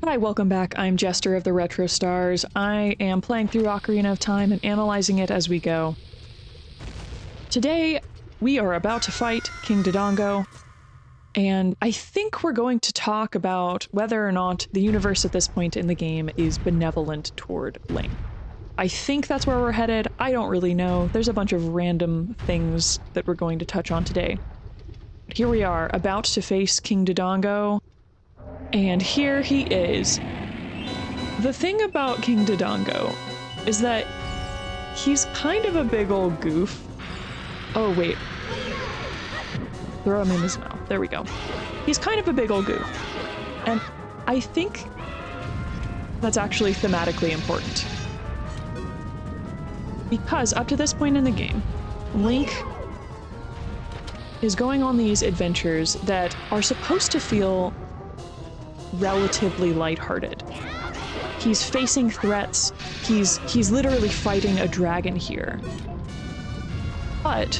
Hi, welcome back. I'm Jester of the Retro Stars. I am playing through Ocarina of Time and analyzing it as we go. Today, we are about to fight King Dodongo, and I think we're going to talk about whether or not the universe at this point in the game is benevolent toward Link. I think that's where we're headed. I don't really know. There's a bunch of random things that we're going to touch on today. But here we are, about to face King Dodongo. And here he is. The thing about King Dodongo is that he's kind of a big old goof. Oh, wait. Throw him in his mouth. There we go. He's kind of a big old goof. And I think that's actually thematically important. Because up to this point in the game, Link is going on these adventures that are supposed to feel relatively lighthearted. He's facing threats. He's literally fighting a dragon here. But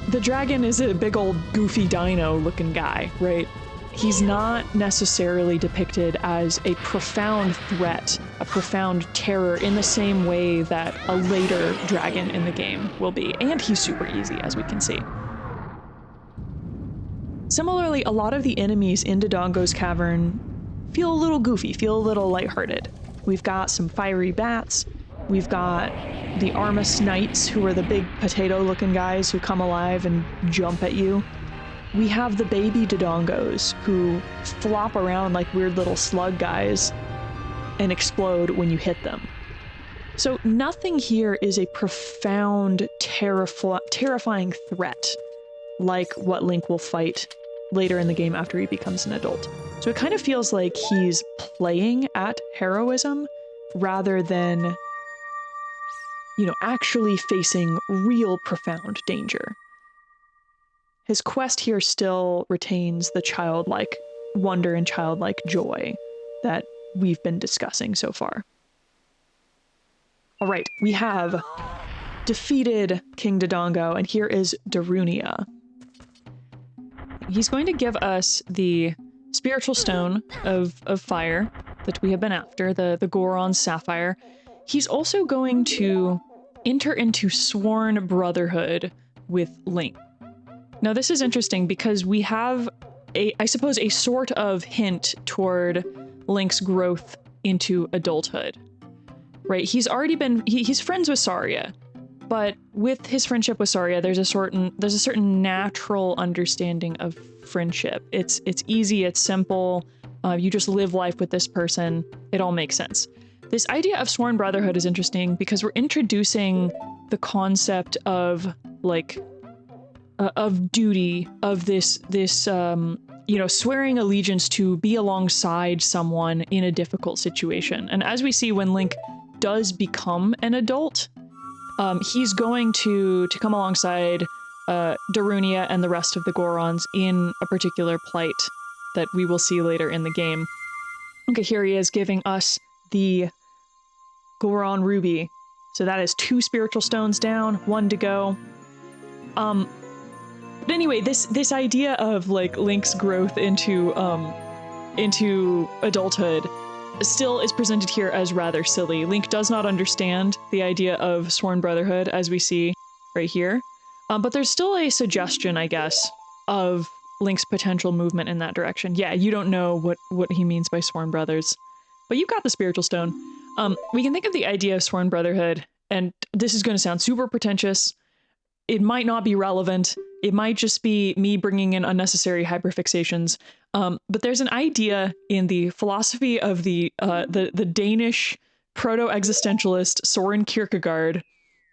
the dragon is a big old goofy dino looking guy, right? He's not necessarily depicted as a profound threat, a profound terror in the same way that a later dragon in the game will be. And he's super easy, as we can see. Similarly, a lot of the enemies in Dodongo's cavern feel a little goofy, feel a little lighthearted. We've got some fiery bats. We've got the Armus Knights, who are the big potato-looking guys who come alive and jump at you. We have the baby Dodongos, who flop around like weird little slug guys and explode when you hit them. So nothing here is a profound, terrifying threat like what Link will fight later in the game after he becomes an adult. So it kind of feels like he's playing at heroism rather than, you know, actually facing real profound danger. His quest here still retains the childlike wonder and childlike joy that we've been discussing so far. All right, we have defeated King Dodongo, and here is Darunia. He's going to give us the spiritual stone of fire that we have been after, the Goron Sapphire. He's also going to enter into sworn brotherhood with Link. Now this is interesting because we have I suppose a sort of hint toward Link's growth into adulthood, right? He's already been, he's friends with Saria, but with his friendship with Saria, there's a certain natural understanding of friendship. It's easy, it's simple. You just live life with this person. It all makes sense. This idea of sworn brotherhood is interesting because we're introducing the concept of like of duty, of this you know, swearing allegiance to be alongside someone in a difficult situation. And as we see, when Link does become an adult, he's going to come alongside Darunia and the rest of the Gorons in a particular plight that we will see later in the game. Okay, here he is giving us the Goron Ruby. So that is 2 spiritual stones down, 1 to go. But anyway, this idea of like Link's growth into adulthood still is presented here as rather silly. Link does not understand the idea of sworn brotherhood, as we see right here. But there's still a suggestion, I guess, of Link's potential movement in that direction. Yeah, you don't know what he means by sworn brothers, but you've got the spiritual stone. We can think of the idea of sworn brotherhood, and this is going to sound super pretentious. It might not be relevant. It might just be me bringing in unnecessary hyperfixations. But there's an idea in the philosophy of the Danish proto-existentialist Soren Kierkegaard.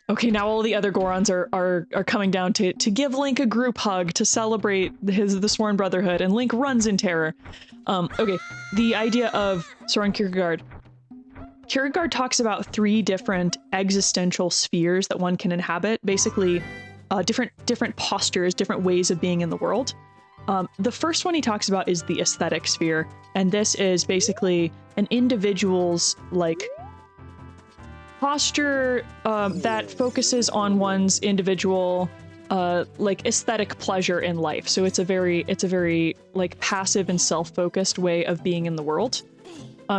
Okay, now all the other Gorons are coming down to give Link a group hug to celebrate the sworn brotherhood, and Link runs in terror. Okay, the idea of Soren Kierkegaard. Kierkegaard talks about 3 different existential spheres that one can inhabit, basically different postures, different ways of being in the world. The first one he talks about is the aesthetic sphere, and this is basically an individual's like posture that focuses on one's individual like aesthetic pleasure in life. So it's a very like passive and self-focused way of being in the world.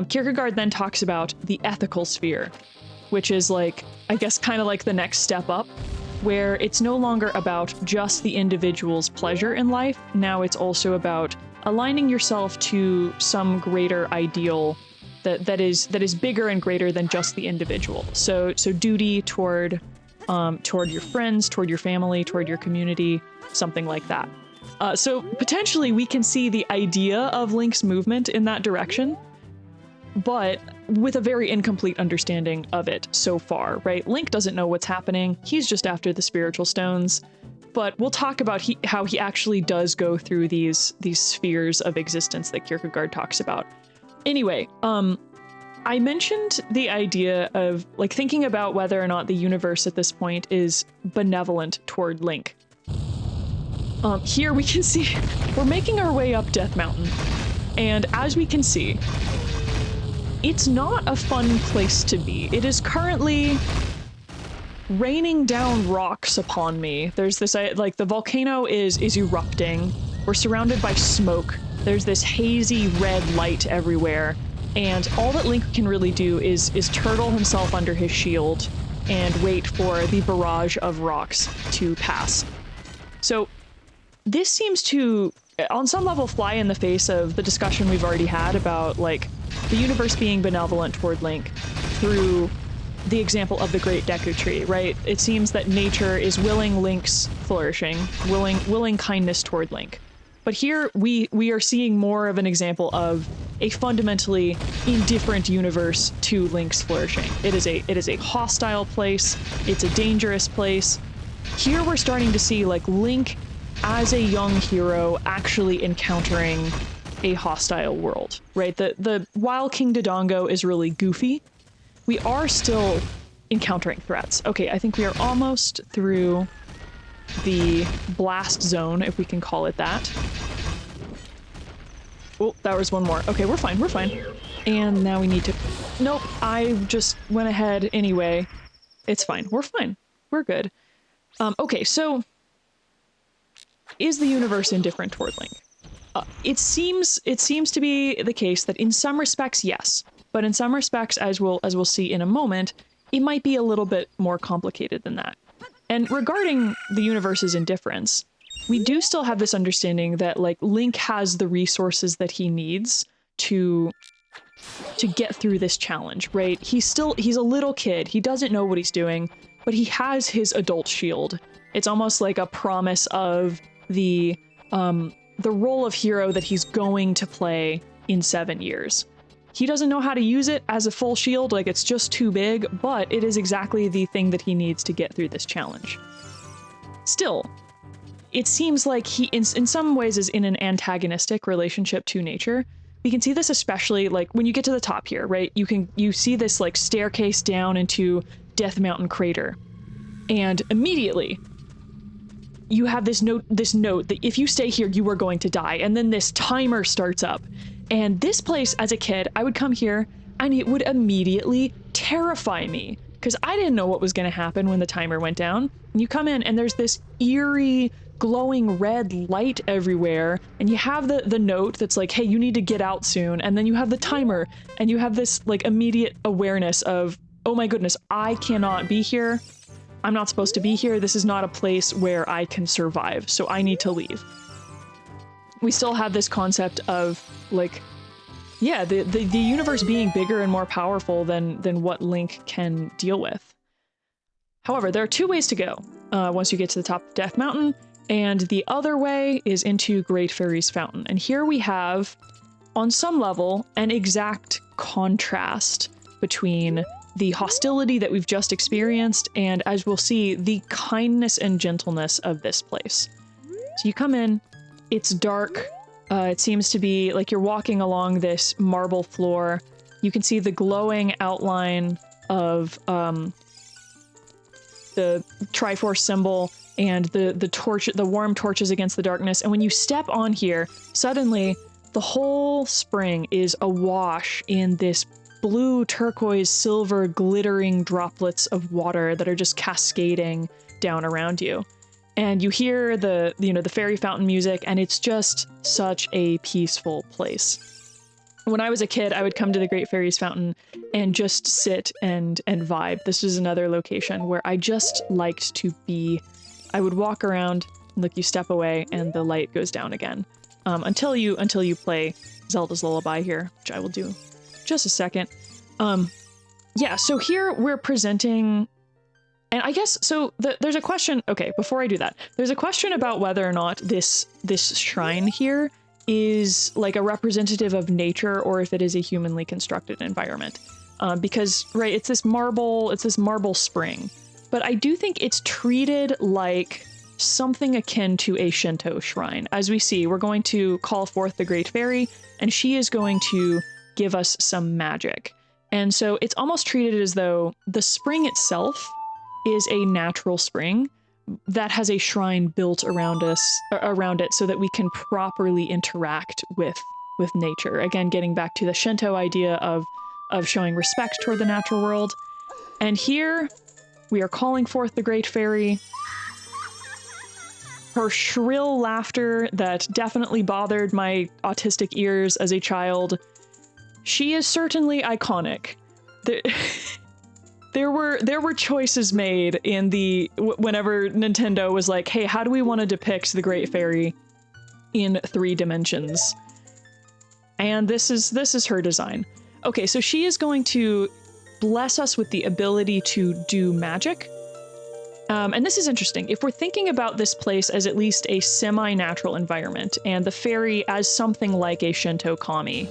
Kierkegaard then talks about the ethical sphere, which is like, I guess, kind of like the next step up, where it's no longer about just the individual's pleasure in life. Now it's also about aligning yourself to some greater ideal that is bigger and greater than just the individual. So duty toward your friends, toward your family, toward your community, something like that. So potentially we can see the idea of Link's movement in that direction, but with a very incomplete understanding of it so far, right? Link doesn't know what's happening. He's just after the spiritual stones. But we'll talk about how he actually does go through these spheres of existence that Kierkegaard talks about. Anyway, I mentioned the idea of like thinking about whether or not the universe at this point is benevolent toward Link. Here we can see we're making our way up Death Mountain, and as we can see, it's not a fun place to be. It is currently raining down rocks upon me. There's this, like, the volcano is erupting. We're surrounded by smoke. There's this hazy red light everywhere. And all that Link can really do is turtle himself under his shield and wait for the barrage of rocks to pass. So this seems to, on some level, fly in the face of the discussion we've already had about, like, the universe being benevolent toward Link through the example of the Great Deku Tree, right? It seems that nature is willing Link's flourishing, willing kindness toward Link. But here we are seeing more of an example of a fundamentally indifferent universe to Link's flourishing. It is a hostile place. It's a dangerous place. Here we're starting to see like Link as a young hero actually encountering a hostile world, right? While King Dodongo is really goofy, we are still encountering threats. Okay, I think we are almost through the blast zone, if we can call it that. Oh, that was one more. Okay, we're fine, we're fine. And now we need to... Nope, I just went ahead anyway. It's fine, we're fine. We're good. Okay, so... Is the universe indifferent toward Link? It seems to be the case that in some respects, yes. But in some respects, as we'll see in a moment, it might be a little bit more complicated than that. And regarding the universe's indifference, we do still have this understanding that like Link has the resources that he needs to get through this challenge, right? He's a little kid. He doesn't know what he's doing, but he has his adult shield. It's almost like a promise of the role of hero that he's going to play in 7 years. He doesn't know how to use it as a full shield, like it's just too big, but it is exactly the thing that he needs to get through this challenge. Still, it seems like he, in some ways, is in an antagonistic relationship to nature. We can see this especially, like, when you get to the top here, right? You see this, like, staircase down into Death Mountain Crater. And immediately, you have this note that if you stay here, you are going to die. And then this timer starts up. And this place, as a kid, I would come here and it would immediately terrify me because I didn't know what was going to happen when the timer went down. And you come in and there's this eerie, glowing red light everywhere. And you have the note that's like, hey, you need to get out soon. And then you have the timer and you have this like immediate awareness of, oh my goodness, I cannot be here. I'm not supposed to be here. This is not a place where I can survive. So I need to leave. We still have this concept of like, yeah, the universe being bigger and more powerful than what Link can deal with. However, there are two ways to go once you get to the top of Death Mountain, and the other way is into Great Fairies Fountain. And here we have, on some level, an exact contrast between the hostility that we've just experienced and, as we'll see, the kindness and gentleness of this place. So you come in, it's dark. It seems to be like you're walking along this marble floor. You can see the glowing outline of the Triforce symbol and the warm torches against the darkness. And when you step on here, suddenly the whole spring is awash in this blue, turquoise, silver, glittering droplets of water that are just cascading down around you. And you hear the fairy fountain music, and it's just such a peaceful place. When I was a kid, I would come to the Great Fairies Fountain and just sit and vibe. This is another location where I just liked to be. I would walk around, look, you step away, and the light goes down again. Until you play Zelda's Lullaby here, which I will do just a second. Yeah, so here we're presenting, and I guess, so there's a question, okay, before I do that, there's a question about whether or not this shrine here is like a representative of nature or if it is a humanly constructed environment. Because, right, it's this marble spring, but I do think it's treated like something akin to a Shinto shrine. As we see, we're going to call forth the Great Fairy, and she is going to give us some magic. And so it's almost treated as though the spring itself is a natural spring that has a shrine built around it so that we can properly interact with nature. Again, getting back to the Shinto idea of showing respect toward the natural world. And here we are calling forth the Great Fairy. Her shrill laughter that definitely bothered my autistic ears as a child. She is certainly iconic. There were choices made in whenever Nintendo was like, hey, how do we want to depict the Great Fairy in 3 dimensions? And this is her design. Okay, so she is going to bless us with the ability to do magic. And this is interesting. If we're thinking about this place as at least a semi-natural environment, and the fairy as something like a Shinto kami,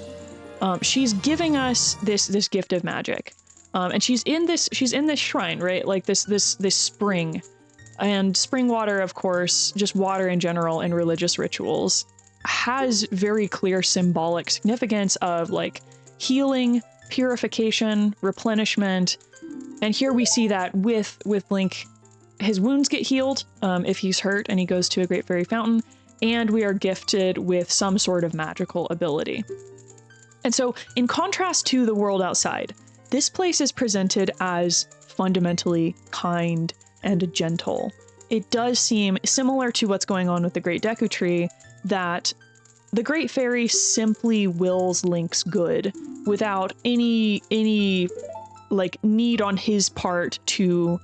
she's giving us this gift of magic. And she's in this shrine, right? Like this spring. And spring water, of course, just water in general in religious rituals, has very clear symbolic significance of like healing, purification, replenishment. And here we see that with Link. His wounds get healed if he's hurt and he goes to a Great Fairy Fountain, and we are gifted with some sort of magical ability. And so, in contrast to the world outside, this place is presented as fundamentally kind and gentle. It does seem similar to what's going on with the Great Deku Tree, that the Great Fairy simply wills Link's good without any like need on his part to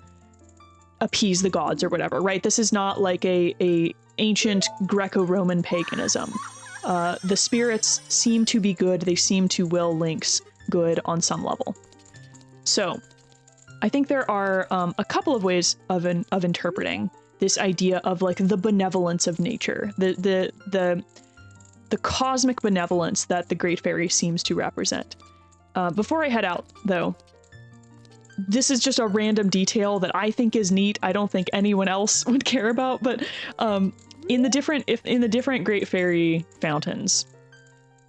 appease the gods or whatever, right? This is not like a ancient Greco-Roman paganism. The spirits seem to be good. They seem to will Link's good on some level. So I think there are a couple of ways of interpreting this idea of like the benevolence of nature, the cosmic benevolence that the Great Fairy seems to represent. Before I head out, though, this is just a random detail that I think is neat. I don't think anyone else would care about, but in the different Great Fairy fountains,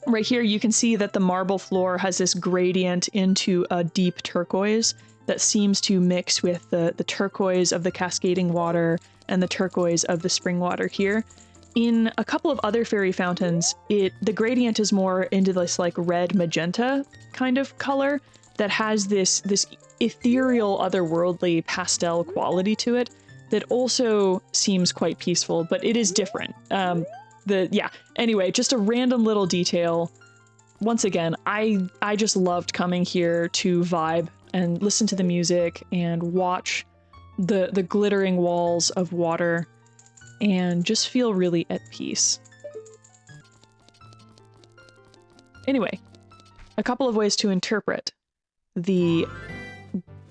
right here you can see that the marble floor has this gradient into a deep turquoise that seems to mix with the turquoise of the cascading water and the turquoise of the spring water here. In a couple of other fairy fountains, the gradient is more into this like red magenta kind of color that has this ethereal, otherworldly pastel quality to it that also seems quite peaceful, but it is different. Anyway, just a random little detail. Once again, I just loved coming here to vibe and listen to the music and watch the glittering walls of water and just feel really at peace. Anyway, a couple of ways to interpret the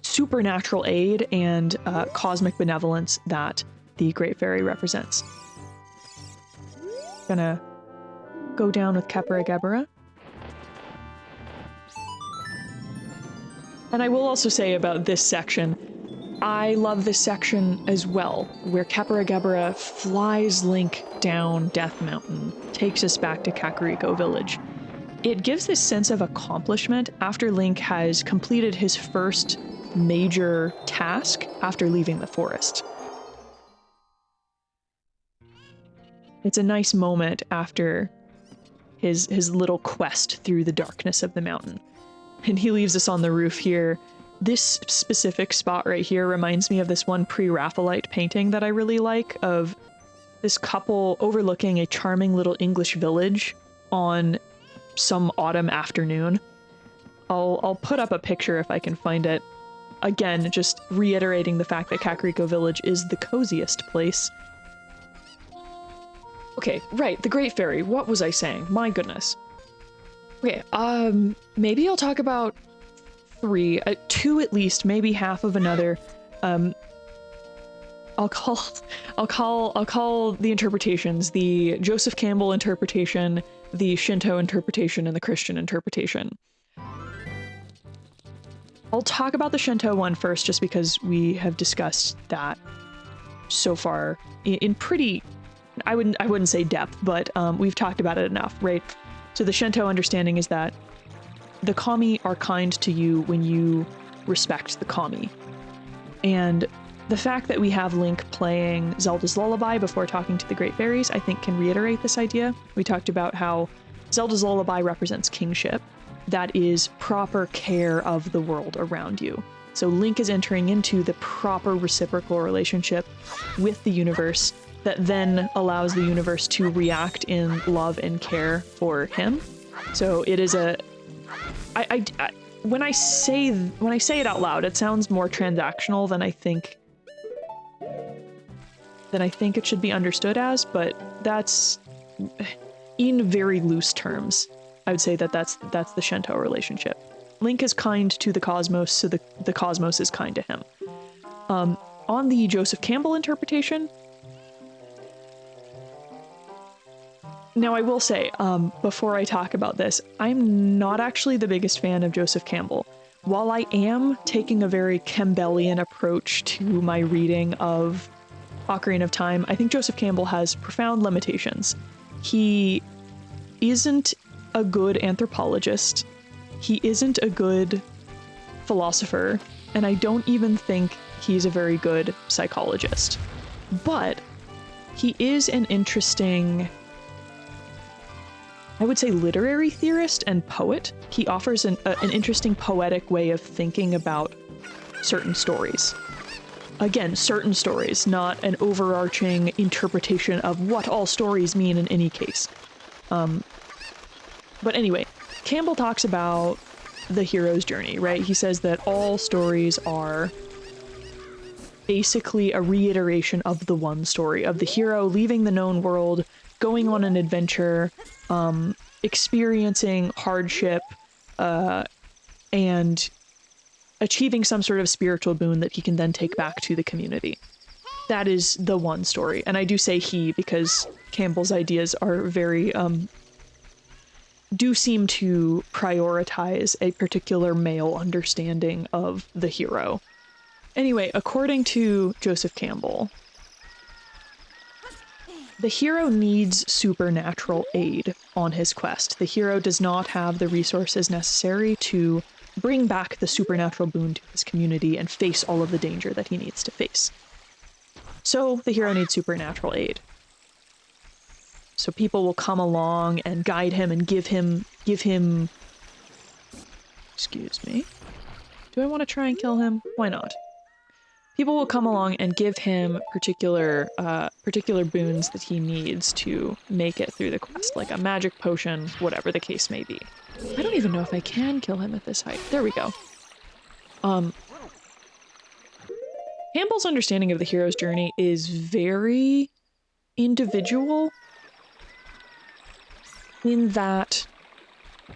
supernatural aid and cosmic benevolence that the Great Fairy represents. Gonna go down with Capora. And I will also say about this section, I love this section as well, where Capora flies Link down Death Mountain, takes us back to Kakariko Village. It gives this sense of accomplishment after Link has completed his first major task after leaving the forest. It's a nice moment after his little quest through the darkness of the mountain. And he leaves us on the roof here. This specific spot right here reminds me of this one pre-Raphaelite painting that I really like, of this couple overlooking a charming little English village on some autumn afternoon. I'll put up a picture if I can find it. Again, just reiterating the fact that Kakariko Village is the coziest place. Okay, right, the Great Fairy. What was I saying? My goodness. Okay, maybe I'll talk about 3, 2 at least, maybe half of another. I'll call the interpretations the Joseph Campbell interpretation, the Shinto interpretation, and the Christian interpretation. I'll talk about the Shinto one first, just because we have discussed that so far in pretty, I wouldn't say depth, but we've talked about it enough, right? So the Shinto understanding is that the kami are kind to you when you respect the kami. And the fact that we have Link playing Zelda's Lullaby before talking to the Great Fairies, I think can reiterate this idea. We talked about how Zelda's Lullaby represents kingship. That is proper care of the world around you. So Link is entering into the proper reciprocal relationship with the universe that then allows the universe to react in love and care for him. So it is a... when I say it out loud, it sounds more transactional than I think it should be understood as, but that's in very loose terms. I would say that that's the Shinto relationship. Link is kind to the cosmos, so the cosmos is kind to him. On the Joseph Campbell interpretation, now I will say, before I talk about this, I'm not actually the biggest fan of Joseph Campbell. While I am taking a very Campbellian approach to my reading of Ocarina of Time, I think Joseph Campbell has profound limitations. He isn't a good anthropologist. He isn't a good philosopher, and I don't even think he's a very good psychologist. But he is an interesting, I would say, literary theorist and poet. He offers an interesting poetic way of thinking about certain stories. Again, certain stories, not an overarching interpretation of what all stories mean in any case. But anyway, Campbell talks about the hero's journey, right? He says that all stories are basically a reiteration of the one story, of the hero leaving the known world, going on an adventure, experiencing hardship, and achieving some sort of spiritual boon that he can then take back to the community. That is the one story. And I do say he because Campbell's ideas are very, do seem to prioritize a particular male understanding of the hero. Anyway, according to Joseph Campbell, the hero needs supernatural aid on his quest. The hero does not have the resources necessary to bring back the supernatural boon to his community and face all of the danger that he needs to face. So the hero needs supernatural aid. So people will come along and guide him and give him, excuse me. Do I want to try and kill him? Why not? People will come along and give him particular boons that he needs to make it through the quest, like a magic potion, whatever the case may be. I don't even know if I can kill him at this height. There we go. Campbell's understanding of the hero's journey is very individual, in that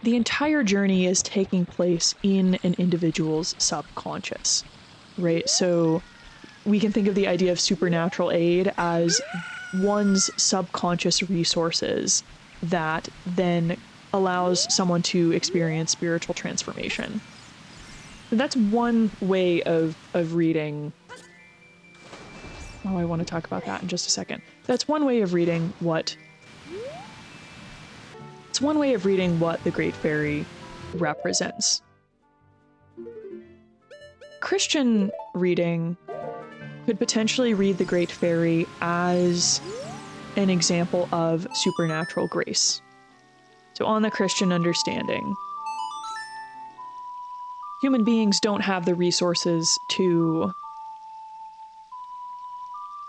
the entire journey is taking place in an individual's subconscious, right? So we can think of the idea of supernatural aid as one's subconscious resources that then allows someone to experience spiritual transformation. That's one way of reading. Oh, I want to talk about that in just a second. That's one way of reading what... It's one way of reading what the Great Fairy represents. Christian reading could potentially read the Great Fairy as an example of supernatural grace. So on the Christian understanding, human beings don't have the resources to,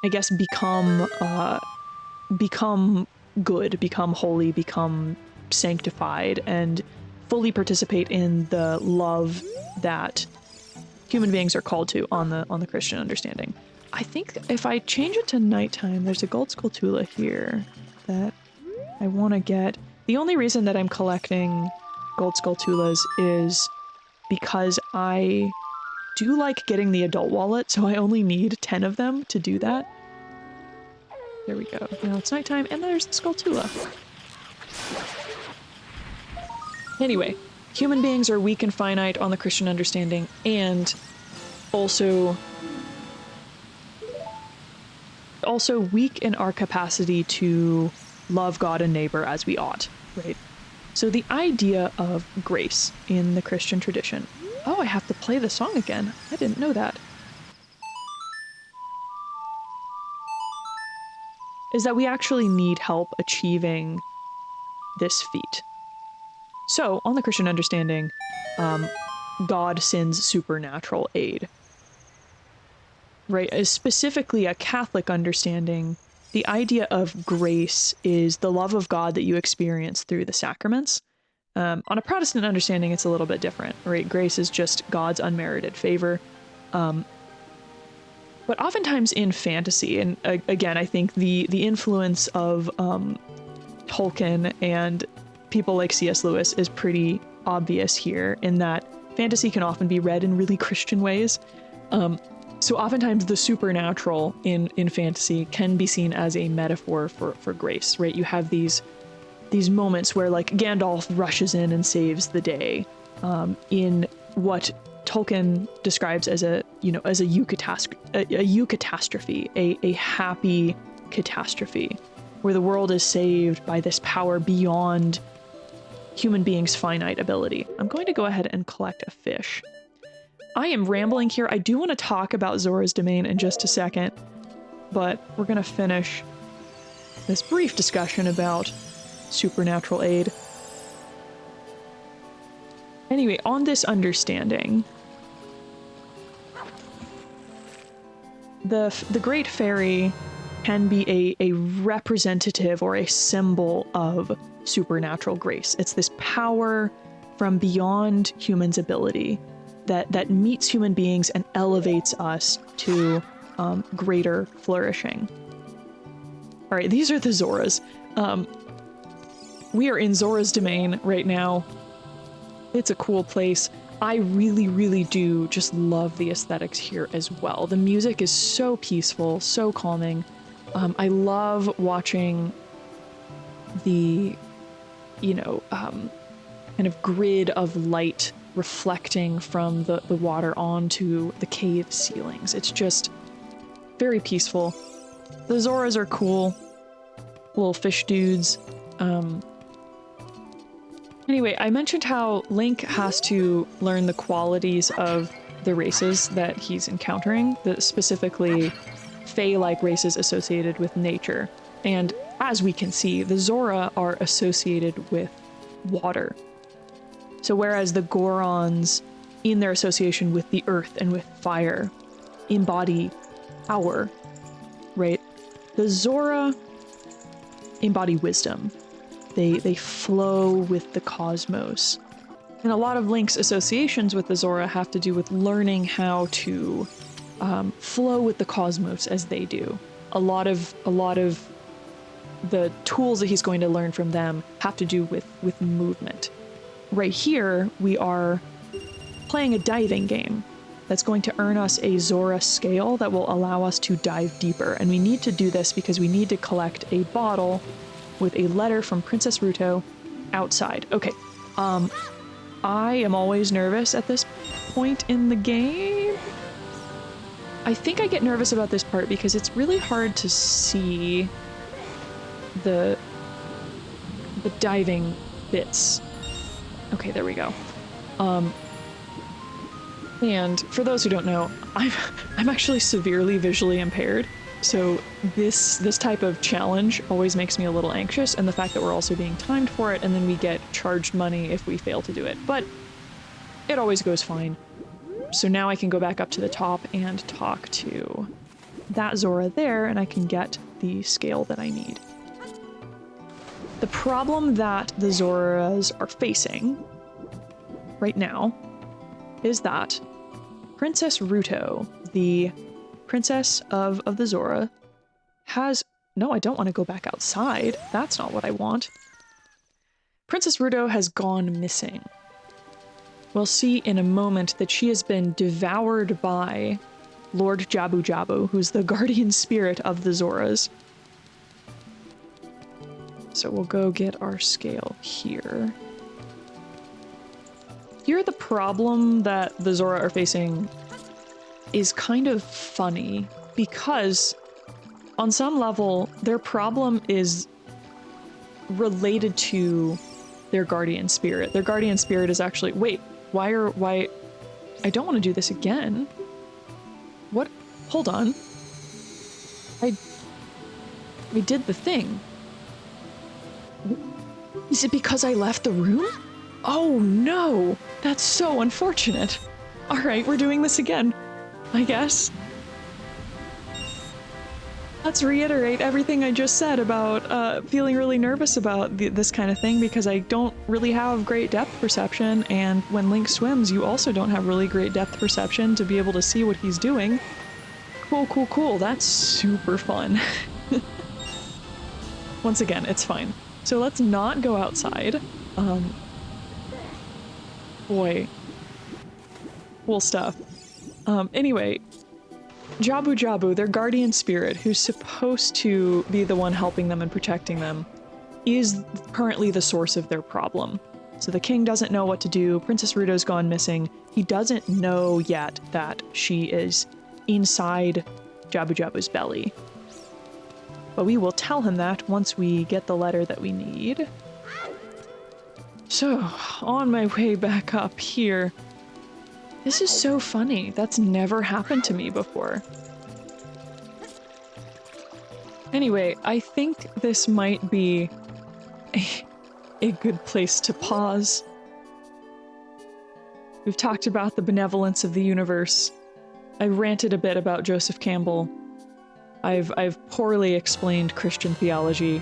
I guess, become good, become holy, become sanctified and fully participate in the love that human beings are called to on the Christian understanding. I think if I change it to nighttime, there's a gold Skulltula here that I want to get. The only reason that I'm collecting gold Skulltulas is because I do like getting the adult wallet, so I only need 10 of them to do that. There we go. Now it's nighttime, and there's the Skulltula. Anyway, human beings are weak and finite on the Christian understanding, and also weak in our capacity to love God and neighbor as we ought, right? So the idea of grace in the Christian tradition. Oh, I have to play the song again. I didn't know that. Is that we actually need help achieving this feat. So, on the Christian understanding, God sends supernatural aid. Right? As specifically a Catholic understanding, the idea of grace is the love of God that you experience through the sacraments. On a Protestant understanding, it's a little bit different, right? Grace is just God's unmerited favor. But oftentimes in fantasy, and again, I think the influence of Tolkien and people like C.S. Lewis is pretty obvious here, in that fantasy can often be read in really Christian ways. So oftentimes the supernatural in fantasy can be seen as a metaphor for grace, right? You have these moments where, like, Gandalf rushes in and saves the day, in what Tolkien describes as a eucatastrophe, a happy catastrophe, where the world is saved by this power beyond human beings' finite ability. I'm going to go ahead and collect a fish. I am rambling here. I do want to talk about Zora's Domain in just a second, but we're going to finish this brief discussion about supernatural aid. Anyway, on this understanding, the Great Fairy can be a representative or a symbol of supernatural grace. It's this power from beyond humans' ability that meets human beings and elevates us to greater flourishing. All right, these are the Zoras. We are in Zora's Domain right now. It's a cool place. I really, really do just love the aesthetics here as well. The music is so peaceful, so calming. I love watching the, kind of grid of light reflecting from the water onto the cave ceilings. It's just very peaceful. The Zoras are cool. Little fish dudes. Anyway, I mentioned how Link has to learn the qualities of the races that he's encountering, specifically Fae-like races associated with nature. And as we can see, the Zora are associated with water. So whereas the Gorons, in their association with the earth and with fire, embody power, right? The Zora embody wisdom. They flow with the cosmos. And a lot of Link's associations with the Zora have to do with learning how to flow with the cosmos as they do. A lot of the tools that he's going to learn from them have to do with movement. Right here, we are playing a diving game that's going to earn us a Zora scale that will allow us to dive deeper. And we need to do this because we need to collect a bottle with a letter from Princess Ruto outside. Okay, I am always nervous at this point in the game. I think I get nervous about this part because it's really hard to see the diving bits. Okay, there we go. And for those who don't know, I'm actually severely visually impaired, so this type of challenge always makes me a little anxious, and the fact that we're also being timed for it, and then we get charged money if we fail to do it. But it always goes fine. So now I can go back up to the top and talk to that Zora there, and I can get the scale that I need. The problem that the Zoras are facing right now is that Princess Ruto, the princess of the Zora, has... No, I don't want to go back outside. That's not what I want. Princess Ruto has gone missing. We'll see in a moment that she has been devoured by Lord Jabu Jabu, who's the guardian spirit of the Zoras. So we'll go get our scale here. Here, the problem that the Zora are facing is kind of funny, because on some level, their problem is related to their guardian spirit. Their guardian spirit is actually... Wait, why... I don't want to do this again. What? Hold on. I did the thing. Is it because I left the room? Oh no! That's so unfortunate. Alright, we're doing this again, I guess. Let's reiterate everything I just said about feeling really nervous about this kind of thing, because I don't really have great depth perception, and when Link swims, you also don't have really great depth perception to be able to see what he's doing. Cool, cool, cool. That's super fun. Once again, it's fine. So let's not go outside. Boy. Cool stuff. Anyway, Jabu Jabu, their guardian spirit, who's supposed to be the one helping them and protecting them, is currently the source of their problem. So the king doesn't know what to do. Princess Ruto's gone missing. He doesn't know yet that she is inside Jabu Jabu's belly. But we will tell him that once we get the letter that we need. So, on my way back up here. This is so funny. That's never happened to me before. Anyway, I think this might be a good place to pause. We've talked about the benevolence of the universe. I ranted a bit about Joseph Campbell. I've poorly explained Christian theology.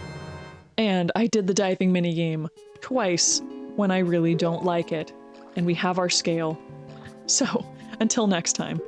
And I did the diving minigame twice when I really don't like it. And we have our scale. So, until next time.